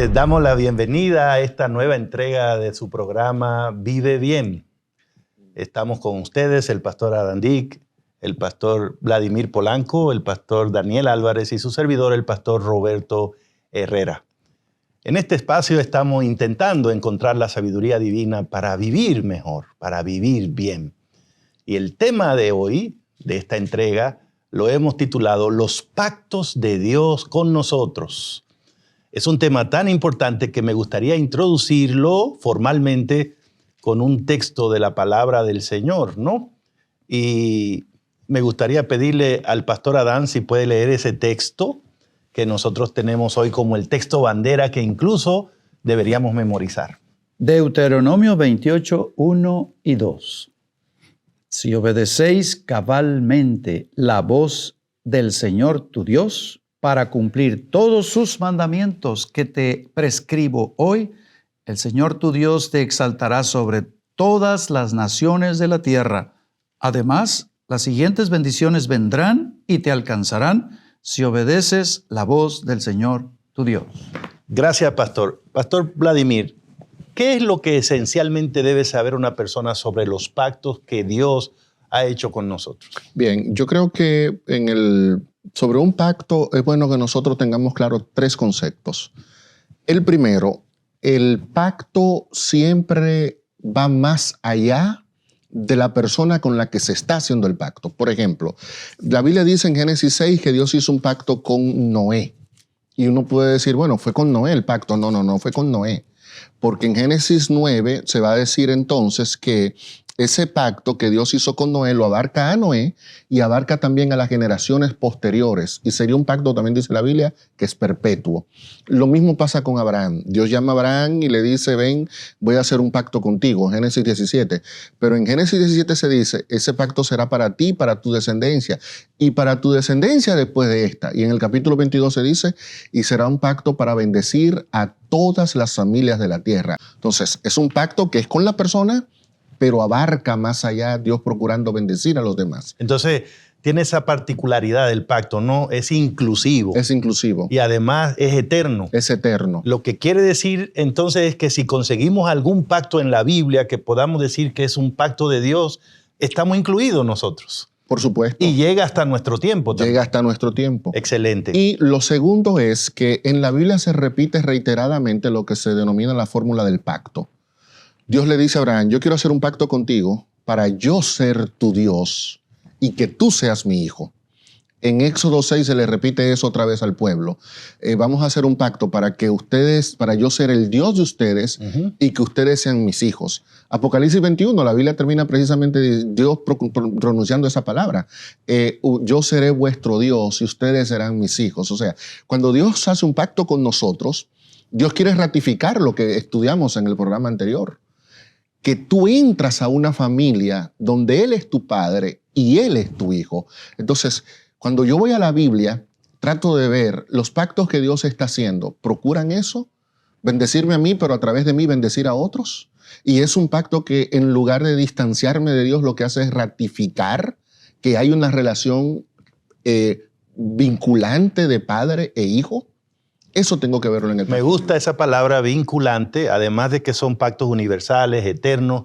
Les damos la bienvenida a esta nueva entrega de su programa Vive Bien. Estamos con ustedes, el pastor Adán Dick, el pastor Vladimir Polanco, el pastor Daniel Álvarez y su servidor, el pastor Roberto Herrera. En este espacio estamos intentando encontrar la sabiduría divina para vivir mejor, para vivir bien. Y el tema de hoy, de esta entrega, lo hemos titulado Los pactos de Dios con nosotros. Es un tema tan importante que me gustaría introducirlo formalmente con un texto de la palabra del Señor, ¿no? Y me gustaría pedirle al pastor Adán si puede leer ese texto que nosotros tenemos hoy como el texto bandera que incluso deberíamos memorizar. Deuteronomio 28, 1 y 2. Si obedecéis cabalmente la voz del Señor tu Dios para cumplir todos sus mandamientos que te prescribo hoy, el Señor tu Dios te exaltará sobre todas las naciones de la tierra. Además, las siguientes bendiciones vendrán y te alcanzarán si obedeces la voz del Señor tu Dios. Gracias, pastor. Pastor Vladimir, ¿qué es lo que esencialmente debe saber una persona sobre los pactos que Dios ha hecho con nosotros? Bien, yo creo que sobre un pacto es bueno que nosotros tengamos claro tres conceptos. El primero, el pacto siempre va más allá de la persona con la que se está haciendo el pacto. Por ejemplo, la Biblia dice en Génesis 6 que Dios hizo un pacto con Noé. Y uno puede decir, bueno, fue con Noé el pacto. No fue con Noé. Porque en Génesis 9 se va a decir entonces que ese pacto que Dios hizo con Noé lo abarca a Noé y abarca también a las generaciones posteriores. Y sería un pacto, también dice la Biblia, que es perpetuo. Lo mismo pasa con Abraham. Dios llama a Abraham y le dice, ven, voy a hacer un pacto contigo, Génesis 17. Pero en Génesis 17 se dice, ese pacto será para ti, para tu descendencia, y para tu descendencia después de esta. Y en el capítulo 22 se dice, y será un pacto para bendecir a todas las familias de la tierra. Entonces, es un pacto que es con la persona, pero abarca más allá, Dios procurando bendecir a los demás. Entonces, tiene esa particularidad del pacto, ¿no? Es inclusivo. Es inclusivo. Y además es eterno. Es eterno. Lo que quiere decir entonces es que si conseguimos algún pacto en la Biblia que podamos decir que es un pacto de Dios, estamos incluidos nosotros. Por supuesto. Y llega hasta nuestro tiempo también. Llega hasta nuestro tiempo. Excelente. Y lo segundo es que en la Biblia se repite reiteradamente lo que se denomina la fórmula del pacto. Dios le dice a Abraham, yo quiero hacer un pacto contigo para yo ser tu Dios y que tú seas mi hijo. En Éxodo 6 se le repite eso otra vez al pueblo. Vamos a hacer un pacto para yo ser el Dios de ustedes y que ustedes sean mis hijos. Apocalipsis 21, la Biblia termina precisamente Dios pronunciando esa palabra. Yo seré vuestro Dios y ustedes serán mis hijos. O sea, cuando Dios hace un pacto con nosotros, Dios quiere ratificar lo que estudiamos en el programa anterior. Que tú entras a una familia donde Él es tu padre y Él es tu hijo. Entonces, cuando yo voy a la Biblia, trato de ver los pactos que Dios está haciendo. ¿Procuran eso? Bendecirme a mí, pero a través de mí bendecir a otros. Y es un pacto que en lugar de distanciarme de Dios, lo que hace es ratificar que hay una relación vinculante de padre e hijo. Eso tengo que verlo en el pacto. Me gusta esa palabra vinculante, además de que son pactos universales, eternos,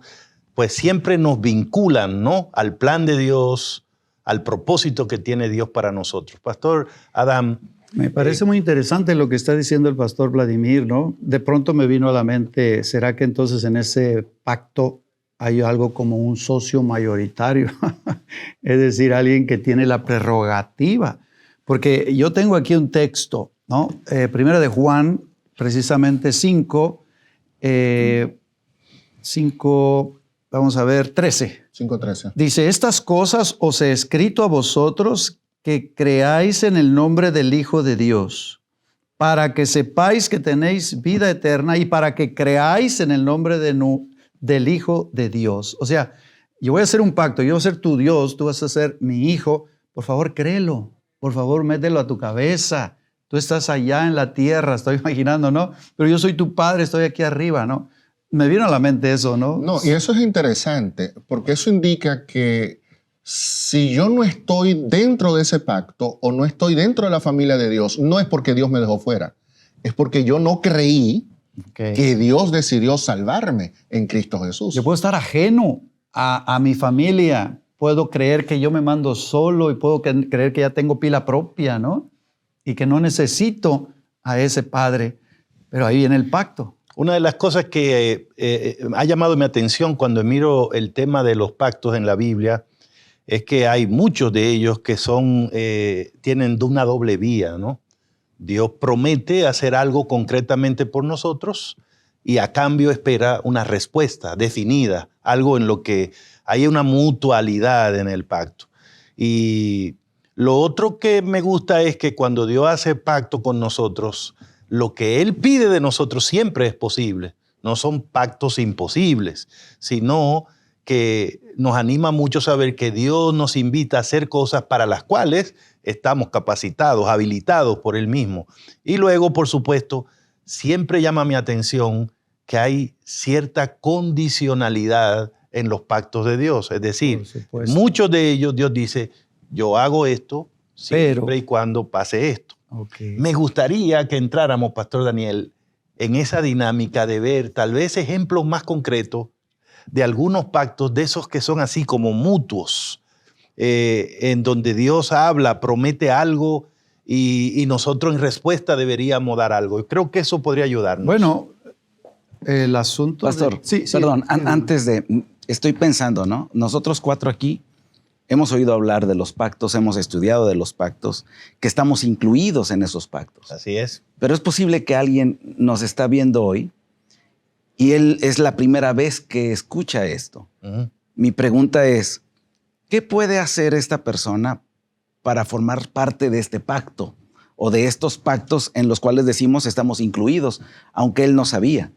pues siempre nos vinculan, ¿no? Al plan de Dios, al propósito que tiene Dios para nosotros. Pastor Adán. Me parece muy interesante lo que está diciendo el pastor Vladimir, ¿no? De pronto me vino a la mente, ¿será que entonces en ese pacto hay algo como un socio mayoritario? Es decir, alguien que tiene la prerrogativa. Porque yo tengo aquí un texto, ¿no? Primero de Juan, precisamente 5, vamos a ver, 13. 5:13. Dice, estas cosas os he escrito a vosotros que creáis en el nombre del Hijo de Dios, para que sepáis que tenéis vida eterna y para que creáis en el nombre del Hijo de Dios. O sea, yo voy a hacer un pacto, yo voy a ser tu Dios, tú vas a ser mi hijo. Por favor, créelo. Por favor, mételo a tu cabeza. Tú estás allá en la tierra, estoy imaginando, ¿no? Pero yo soy tu padre, estoy aquí arriba, ¿no? Me vino a la mente eso, ¿no? No, y eso es interesante, porque eso indica que si yo no estoy dentro de ese pacto o no estoy dentro de la familia de Dios, no es porque Dios me dejó fuera, es porque yo no creí Okay. que Dios decidió salvarme en Cristo Jesús. Yo puedo estar ajeno a mi familia, puedo creer que yo me mando solo y puedo creer que ya tengo pila propia, ¿no? Y que no necesito a ese padre, pero ahí viene el pacto. Una de las cosas que ha llamado mi atención cuando miro el tema de los pactos en la Biblia es que hay muchos de ellos que tienen una doble vía, ¿no? Dios promete hacer algo concretamente por nosotros y a cambio espera una respuesta definida, algo en lo que hay una mutualidad en el pacto. Y lo otro que me gusta es que cuando Dios hace pacto con nosotros, lo que Él pide de nosotros siempre es posible. No son pactos imposibles, sino que nos anima mucho saber que Dios nos invita a hacer cosas para las cuales estamos capacitados, habilitados por Él mismo. Y luego, por supuesto, siempre llama mi atención que hay cierta condicionalidad en los pactos de Dios. Es decir, muchos de ellos Dios dice, yo hago esto siempre y cuando pase esto. Okay. Me gustaría que entráramos, Pastor Daniel, en esa dinámica de ver tal vez ejemplos más concretos de algunos pactos, de esos que son así como mutuos, en donde Dios habla, promete algo y nosotros en respuesta deberíamos dar algo. Y creo que eso podría ayudarnos. Bueno, el asunto... Pastor, perdón, antes de... Estoy pensando, ¿no? Nosotros 4 aquí hemos oído hablar de los pactos, hemos estudiado de los pactos, que estamos incluidos en esos pactos. Así es. Pero es posible que alguien nos está viendo hoy y él es la primera vez que escucha esto. Uh-huh. Mi pregunta es, ¿qué puede hacer esta persona para formar parte de este pacto o de estos pactos en los cuales decimos estamos incluidos, aunque él no sabía?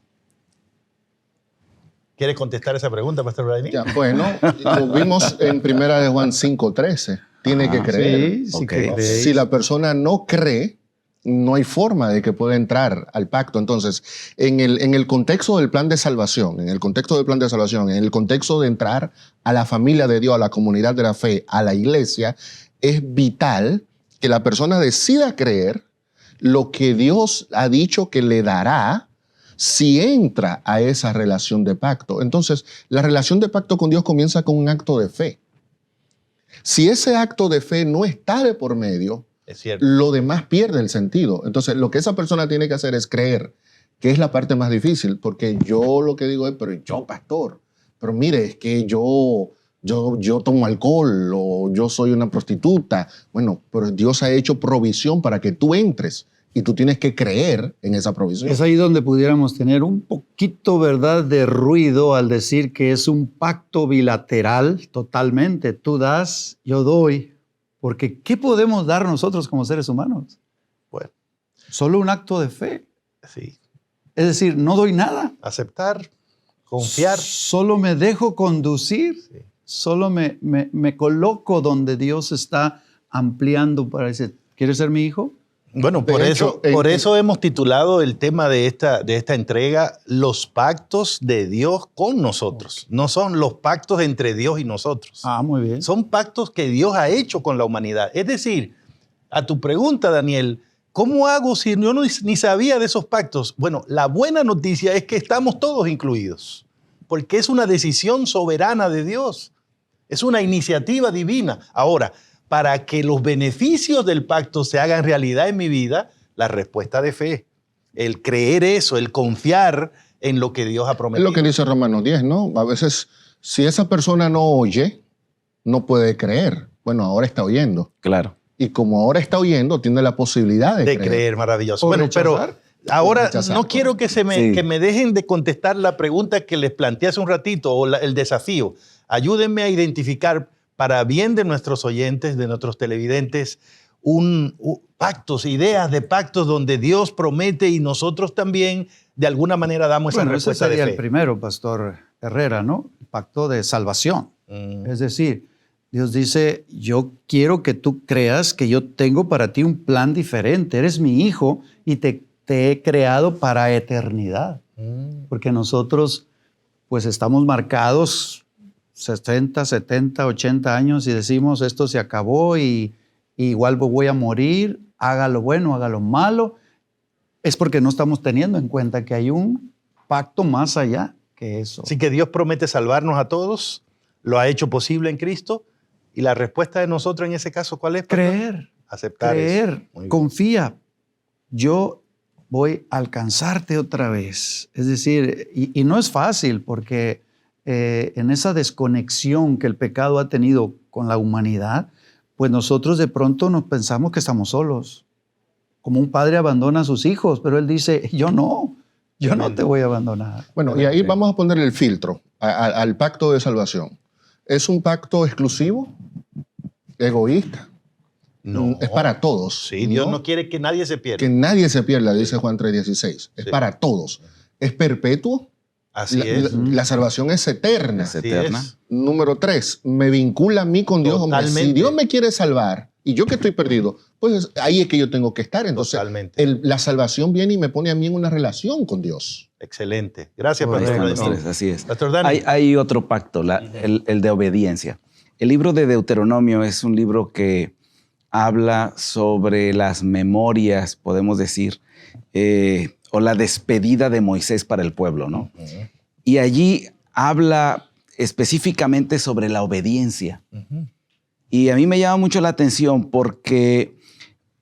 ¿Quiere contestar esa pregunta, Pastor Vladimir? Ya, bueno, lo vimos en 1 Juan 5:13. Tiene que creer. Sí, Okay. Si la persona no cree, no hay forma de que pueda entrar al pacto. Entonces, en el contexto del plan de salvación, en el contexto de entrar a la familia de Dios, a la comunidad de la fe, a la iglesia, es vital que la persona decida creer lo que Dios ha dicho que le dará si entra a esa relación de pacto. Entonces, la relación de pacto con Dios comienza con un acto de fe. Si ese acto de fe no está de por medio, es cierto, lo demás pierde el sentido. Entonces, lo que esa persona tiene que hacer es creer, que es la parte más difícil, porque yo lo que digo es, pero yo, pastor, pero mire, es que yo tomo alcohol o yo soy una prostituta. Bueno, pero Dios ha hecho provisión para que tú entres y tú tienes que creer en esa provisión. Es ahí donde pudiéramos tener un poquito, ¿verdad?, de ruido al decir que es un pacto bilateral totalmente. Tú das, yo doy. Porque ¿qué podemos dar nosotros como seres humanos? Bueno, solo un acto de fe. Sí. Es decir, no doy nada. Aceptar, confiar. Solo me dejo conducir. Sí. Solo me coloco donde Dios está ampliando para decir, ¿quieres ser mi hijo? Bueno, por eso hemos titulado el tema de esta entrega, los pactos de Dios con nosotros. Okay. No son los pactos entre Dios y nosotros. Ah, muy bien. Son pactos que Dios ha hecho con la humanidad. Es decir, a tu pregunta, Daniel, ¿cómo hago si yo ni sabía de esos pactos? Bueno, la buena noticia es que estamos todos incluidos, porque es una decisión soberana de Dios. Es una iniciativa divina. Ahora, para que los beneficios del pacto se hagan realidad en mi vida, la respuesta de fe, el creer eso, el confiar en lo que Dios ha prometido. Es lo que dice Romanos 10, ¿no? A veces, si esa persona no oye, no puede creer. Bueno, ahora está oyendo. Claro. Y como ahora está oyendo, tiene la posibilidad de creer. Maravilloso. Bueno, pero ahora no quiero que me dejen de contestar la pregunta que les planteé hace un ratito o el desafío. Ayúdenme a identificar, para bien de nuestros oyentes, de nuestros televidentes, pactos, ideas de pactos donde Dios promete y nosotros también de alguna manera damos esa respuesta de fe. Ese sería el primero, Pastor Herrera, ¿no? El pacto de salvación. Es decir, Dios dice, yo quiero que tú creas que yo tengo para ti un plan diferente. Eres mi hijo y te he creado para eternidad. Porque nosotros pues estamos marcados 60, 70, 80 años y decimos esto se acabó y igual voy a morir, haga lo bueno, haga lo malo. es porque no estamos teniendo en cuenta que hay un pacto más allá que eso. Así que Dios promete salvarnos a todos, lo ha hecho posible en Cristo, y la respuesta de nosotros en ese caso, ¿cuál es, pastor? Creer, Aceptar eso. creer, Muy bien. confía. Yo voy a alcanzarte otra vez. Es decir, y no es fácil porque en esa desconexión que el pecado ha tenido con la humanidad, pues nosotros de pronto nos pensamos que estamos solos. Como un padre abandona a sus hijos, pero él dice, yo no te voy a abandonar. Bueno, y ahí vamos a ponerle el filtro al pacto de salvación. ¿Es un pacto exclusivo? ¿Egoísta? No. Es para todos. Sí, Dios no quiere que nadie se pierda. Que nadie se pierda, dice Juan 3:16. Es para todos. ¿Es perpetuo? Así es. La salvación es eterna. Es Así eterna. es. Número 3, me vincula a mí con Dios. Hombre, Totalmente. si Dios me quiere salvar y yo que estoy perdido, pues ahí es que yo tengo que estar. Entonces, Totalmente. la salvación viene y me pone a mí en una relación con Dios. Excelente. Gracias, Correcto. Pastor Están los Daniel. tres, así es. Pastor Dani. Hay otro pacto, el de obediencia. El libro de Deuteronomio es un libro que habla sobre las memorias, podemos decir, o la despedida de Moisés para el pueblo, ¿no? Y allí habla específicamente sobre la obediencia. Y a mí me llama mucho la atención porque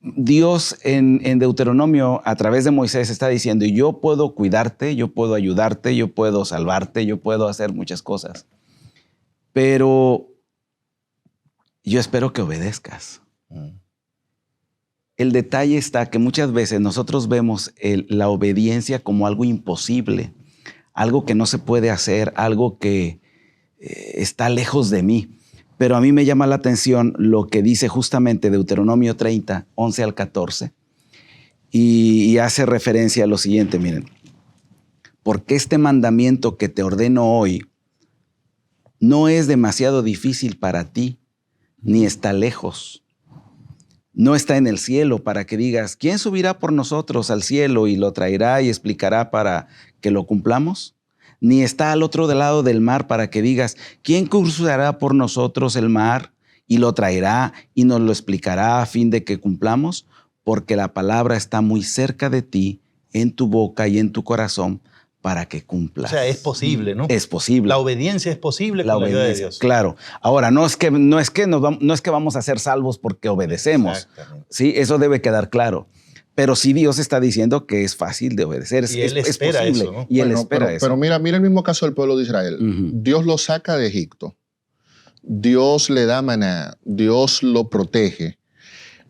Dios en Deuteronomio, a través de Moisés, está diciendo, yo puedo cuidarte, yo puedo ayudarte, yo puedo salvarte, yo puedo hacer muchas cosas. Pero yo espero que obedezcas. El detalle está que muchas veces nosotros vemos la obediencia como algo imposible, algo que no se puede hacer, algo que está lejos de mí. Pero a mí me llama la atención lo que dice justamente Deuteronomio 30, 11 al 14, y hace referencia a lo siguiente, miren. Porque este mandamiento que te ordeno hoy no es demasiado difícil para ti, ni está lejos. No está en el cielo para que digas, ¿quién subirá por nosotros al cielo y lo traerá y explicará para que lo cumplamos? Ni está al otro lado del mar para que digas, ¿quién cruzará por nosotros el mar y lo traerá y nos lo explicará a fin de que cumplamos? Porque la palabra está muy cerca de ti, en tu boca y en tu corazón, para que cumplas. O sea, es posible, ¿no? Es posible. La obediencia es posible La con la ayuda de obediencia, Dios. claro. Ahora, no es que vamos a ser salvos porque obedecemos. Exactamente. Sí, eso debe quedar claro. Pero sí Dios está diciendo que es fácil de obedecer. Y Él espera posible. eso, ¿no? Y Él Bueno, espera eso. Pero mira el mismo caso del pueblo de Israel. Ujú. Dios lo saca de Egipto. Dios le da maná. Dios lo protege.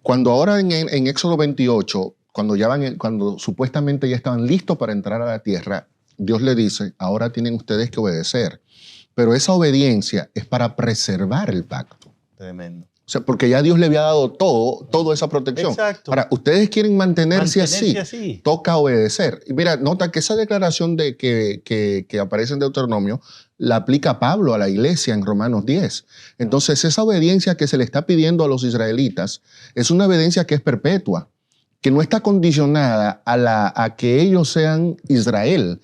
Cuando ahora en Éxodo 28, cuando supuestamente ya estaban listos para entrar a la tierra, Dios le dice, ahora tienen ustedes que obedecer. Pero esa obediencia es para preservar el pacto. Tremendo. O sea, porque ya Dios le había dado toda esa protección. Exacto. Ahora, ustedes quieren mantenerse así, así. toca obedecer. Y mira, nota que esa declaración que aparece en Deuteronomio la aplica Pablo a la iglesia en Romanos 10. Entonces, esa obediencia que se le está pidiendo a los israelitas es una obediencia que es perpetua, que no está condicionada a que ellos sean Israel.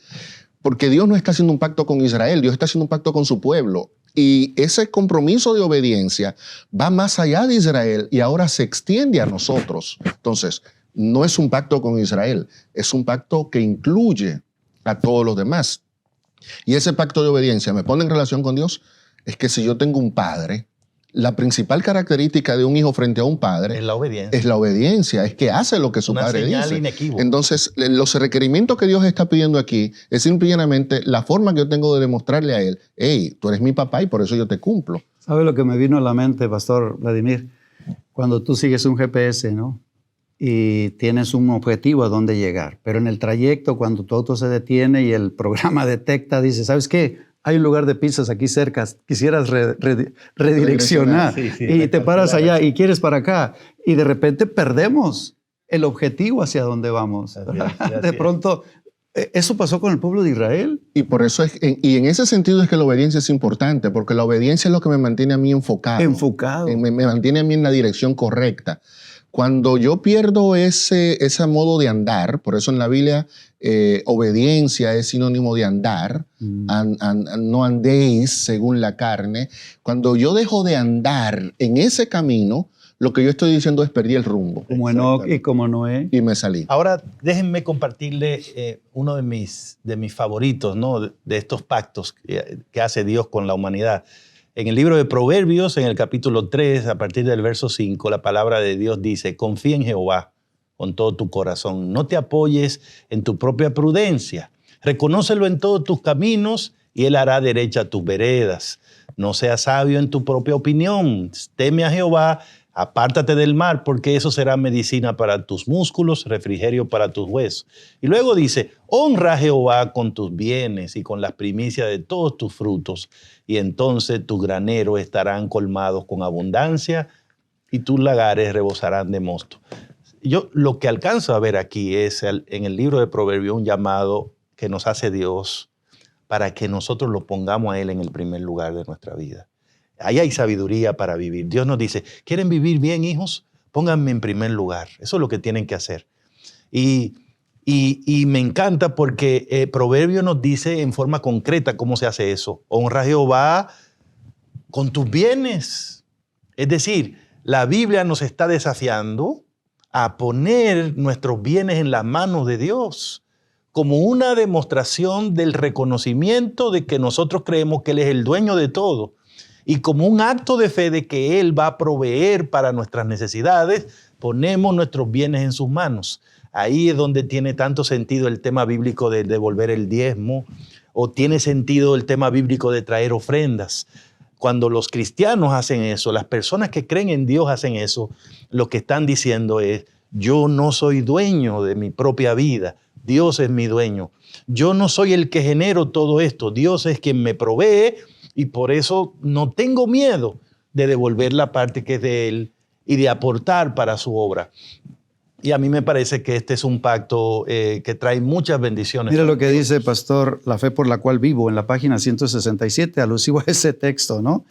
Porque Dios no está haciendo un pacto con Israel, Dios está haciendo un pacto con su pueblo. Y ese compromiso de obediencia va más allá de Israel y ahora se extiende a nosotros. Entonces, no es un pacto con Israel, es un pacto que incluye a todos los demás. Y ese pacto de obediencia me pone en relación con Dios, es que si yo tengo un padre, la principal característica de un hijo frente a un padre Es la obediencia. es la obediencia, es que hace lo que su Una padre señal dice. inequívoca. Entonces, los requerimientos que Dios está pidiendo aquí es simplemente la forma que yo tengo de demostrarle a él, hey, tú eres mi papá y por eso yo te cumplo. ¿Sabe lo que me vino a la mente, Pastor Vladimir? Cuando tú sigues un GPS, ¿no? Y tienes un objetivo a dónde llegar, pero en el trayecto, cuando tu auto se detiene y el programa detecta, dice, ¿sabes qué? Hay un lugar de pizzas aquí cerca, quisieras redireccionar Sí, sí, y te paras allá y quieres para acá y de repente perdemos el objetivo hacia donde vamos. Así es, así De es. pronto, eso pasó con el pueblo de Israel. Y por eso y en ese sentido es que la obediencia es importante, porque la obediencia es lo que me mantiene a mí enfocado. Enfocado. Me mantiene a mí en la dirección correcta. Cuando yo pierdo ese modo de andar, por eso en la Biblia obediencia es sinónimo de andar, no andéis según la carne. Cuando yo dejo de andar en ese camino, Lo que yo estoy diciendo es perdí el rumbo. Como Enoc y como Noé. Y me salí. Ahora, déjenme compartirle uno de mis favoritos, ¿no? De estos pactos que hace Dios con la humanidad. En el libro de Proverbios, en el capítulo 3, a partir del verso 5, la palabra de Dios dice: confía en Jehová con todo tu corazón. No te apoyes en tu propia prudencia. Reconócelo en todos tus caminos y Él hará derecha tus veredas. No seas sabio en tu propia opinión. Teme a Jehová. Apártate del mal, porque eso será medicina para tus músculos, refrigerio para tus huesos. Y luego dice: honra a Jehová con tus bienes y con las primicias de todos tus frutos, y entonces tus graneros estarán colmados con abundancia y tus lagares rebosarán de mosto. Yo lo que alcanzo a ver aquí es en el libro de Proverbios un llamado que nos hace Dios para que nosotros lo pongamos a Él en el primer lugar de nuestra vida. Ahí hay sabiduría para vivir. Dios nos dice: ¿quieren vivir bien, hijos? Pónganme en primer lugar. Eso es lo que tienen que hacer. Y me encanta porque Proverbio nos dice en forma concreta cómo se hace eso. Honra a Jehová con tus bienes. Es decir, la Biblia nos está desafiando a poner nuestros bienes en las manos de Dios como una demostración del reconocimiento de que nosotros creemos que Él es el dueño de todo. Y como un acto de fe de que Él va a proveer para nuestras necesidades, ponemos nuestros bienes en sus manos. Ahí es donde tiene tanto sentido el tema bíblico de devolver el diezmo, o tiene sentido el tema bíblico de traer ofrendas. Cuando los cristianos hacen eso, las personas que creen en Dios hacen eso, lo que están diciendo es: yo no soy dueño de mi propia vida, Dios es mi dueño. Yo no soy el que genero todo esto, Dios es quien me provee. Y por eso no tengo miedo de devolver la parte que es de Él y de aportar para su obra. Y a mí me parece que este es un pacto que trae muchas bendiciones. Mira lo que dice, pastor, La fe por la cual vivo, en la página 167, alusivo a ese texto, ¿no?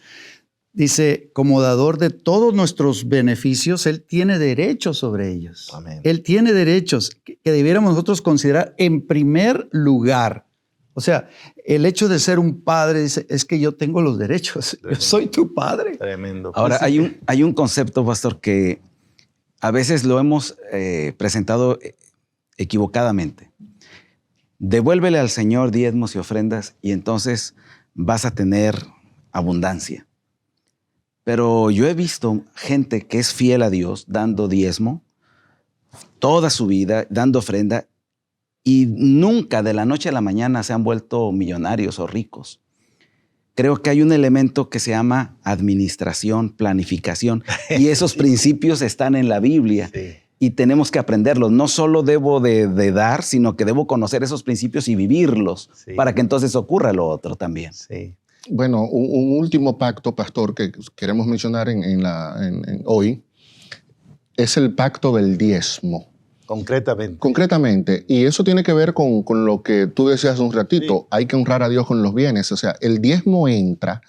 Dice: como dador de todos nuestros beneficios, Él tiene derechos sobre ellos. Amén. Él tiene derechos que debiéramos nosotros considerar en primer lugar. O sea, el hecho de ser un padre dice: es que yo tengo los derechos, yo soy tu padre. Tremendo. Ahora, hay un concepto, pastor, que a veces lo hemos presentado equivocadamente. Devuélvele al Señor diezmos y ofrendas y entonces vas a tener abundancia. Pero yo he visto gente que es fiel a Dios dando diezmo toda su vida, dando ofrenda, y nunca de la noche a la mañana se han vuelto millonarios o ricos. Creo que hay un elemento que se llama administración, planificación, y esos principios están en la Biblia. Sí. Y tenemos que aprenderlos. No solo debo de dar, sino que debo conocer esos principios y vivirlos, Sí. para que entonces ocurra lo otro también. Sí. Bueno, un último pacto, pastor, que queremos mencionar hoy es el pacto del diezmo. Concretamente. Concretamente, y eso tiene que ver con lo que tú decías hace un ratito, Sí. hay que honrar a Dios con los bienes. O sea, el diezmo entra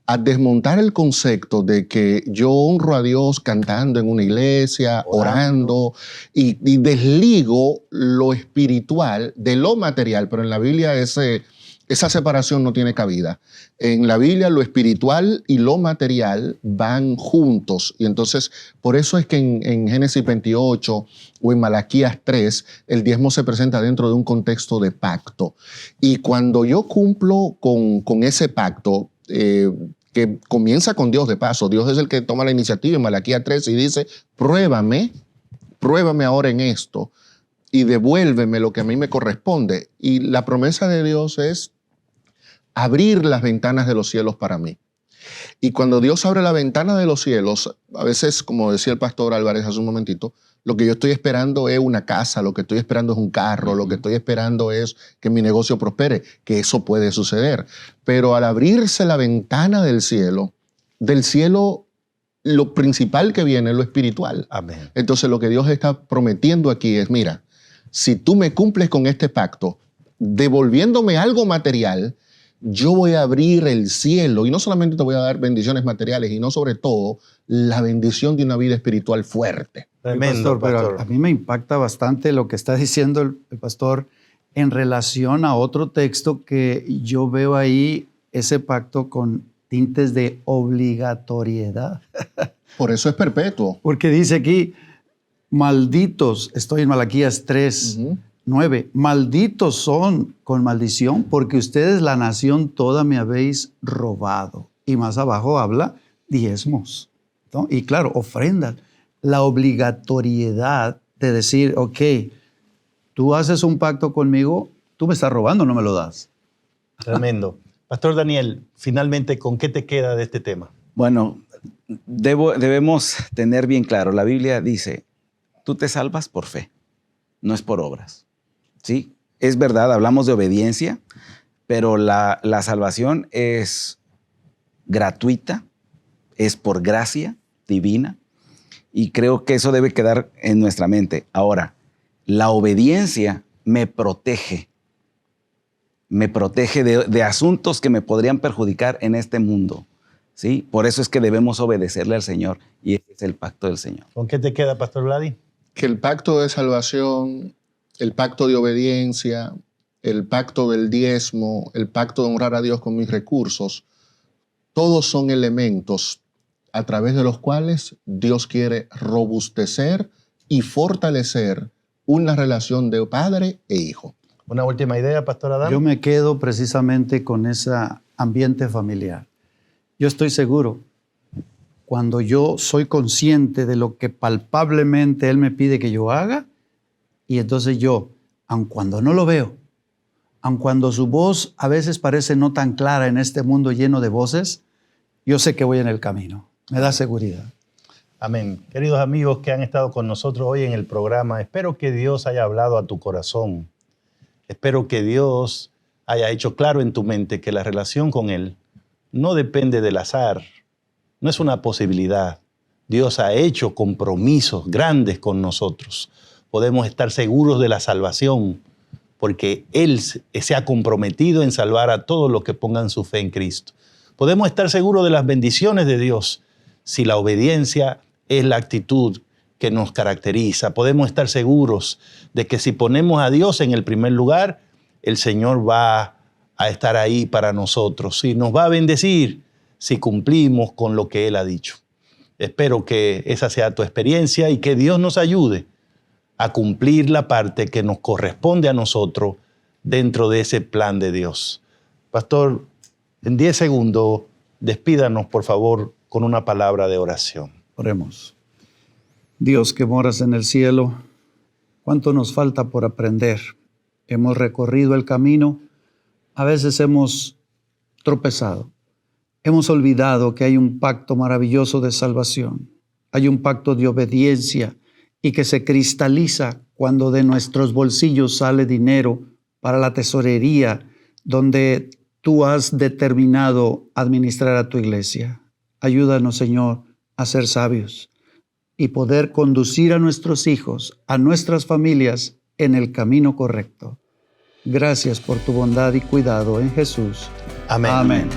a desmontar el concepto de que yo honro a Dios cantando en una iglesia, orando y desligo lo espiritual de lo material, pero en la Biblia esa separación no tiene cabida. En la Biblia lo espiritual y lo material van juntos. Y entonces, por eso es que en Génesis 28 o en Malaquías 3, el diezmo se presenta dentro de un contexto de pacto. Y cuando yo cumplo con ese pacto, que comienza con Dios de paso, Dios es el que toma la iniciativa en Malaquías 3 y dice: pruébame ahora en esto y devuélveme lo que a mí me corresponde. Y la promesa de Dios es abrir las ventanas de los cielos para mí. Y cuando Dios abre la ventana de los cielos, a veces, como decía el pastor Álvarez hace un momentito, lo que yo estoy esperando es una casa, lo que estoy esperando es un carro, lo que estoy esperando es que mi negocio prospere, que eso puede suceder. Pero al abrirse la ventana del cielo lo principal que viene es lo espiritual. Amén. Entonces lo que Dios está prometiendo aquí es: mira, si tú me cumples con este pacto, devolviéndome algo material, yo voy a abrir el cielo y no solamente te voy a dar bendiciones materiales, sino sobre todo la bendición de una vida espiritual fuerte. Tremendo, Pastor, pero a mí me impacta bastante lo que está diciendo el pastor en relación a otro texto que yo veo ahí, ese pacto con tintes de obligatoriedad. Por eso es perpetuo. Porque dice aquí, malditos, estoy en Malaquías 3, 9, malditos son con maldición porque ustedes la nación toda me habéis robado. Y más abajo habla diezmos, ¿no? Y claro, ofrendas. La obligatoriedad de decir, ok, tú haces un pacto conmigo, tú me estás robando, no me lo das. Tremendo. Pastor Daniel, finalmente, ¿con qué te queda de este tema? Bueno, debemos tener bien claro, la Biblia dice, tú te salvas por fe, no es por obras. ¿Sí? Es verdad, hablamos de obediencia, pero la salvación es gratuita, es por gracia divina, y creo que eso debe quedar en nuestra mente. Ahora, la obediencia me protege de asuntos que me podrían perjudicar en este mundo. ¿Sí? Por eso es que debemos obedecerle al Señor, y ese es el pacto del Señor. ¿Con qué te queda, Pastor Vladi? Que el pacto de salvación, el pacto de obediencia, el pacto del diezmo, el pacto de honrar a Dios con mis recursos, todos son elementos a través de los cuales Dios quiere robustecer y fortalecer una relación de padre e hijo. Una última idea, Pastor Adán. Yo me quedo precisamente con ese ambiente familiar. Yo estoy seguro, cuando yo soy consciente de lo que palpablemente Él me pide que yo haga, y entonces yo, aun cuando no lo veo, aun cuando su voz a veces parece no tan clara en este mundo lleno de voces, yo sé que voy en el camino. Me da seguridad. Amén. Queridos amigos que han estado con nosotros hoy en el programa, espero que Dios haya hablado a tu corazón. Espero que Dios haya hecho claro en tu mente que la relación con Él no depende del azar, no es una posibilidad. Dios ha hecho compromisos grandes con nosotros. Podemos estar seguros de la salvación porque Él se ha comprometido en salvar a todos los que pongan su fe en Cristo. Podemos estar seguros de las bendiciones de Dios si la obediencia es la actitud que nos caracteriza. Podemos estar seguros de que si ponemos a Dios en el primer lugar, el Señor va a estar ahí para nosotros y nos va a bendecir si cumplimos con lo que Él ha dicho. Espero que esa sea tu experiencia y que Dios nos ayude a cumplir la parte que nos corresponde a nosotros dentro de ese plan de Dios. Pastor, en 10 segundos, despídanos, por favor, con una palabra de oración. Oremos. Dios que moras en el cielo, ¿cuánto nos falta por aprender? Hemos recorrido el camino, a veces hemos tropezado. Hemos olvidado que hay un pacto maravilloso de salvación. Hay un pacto de obediencia y que se cristaliza cuando de nuestros bolsillos sale dinero para la tesorería donde tú has determinado administrar a tu iglesia. Ayúdanos, Señor, a ser sabios y poder conducir a nuestros hijos, a nuestras familias en el camino correcto. Gracias por tu bondad y cuidado en Jesús. Amén. Amén.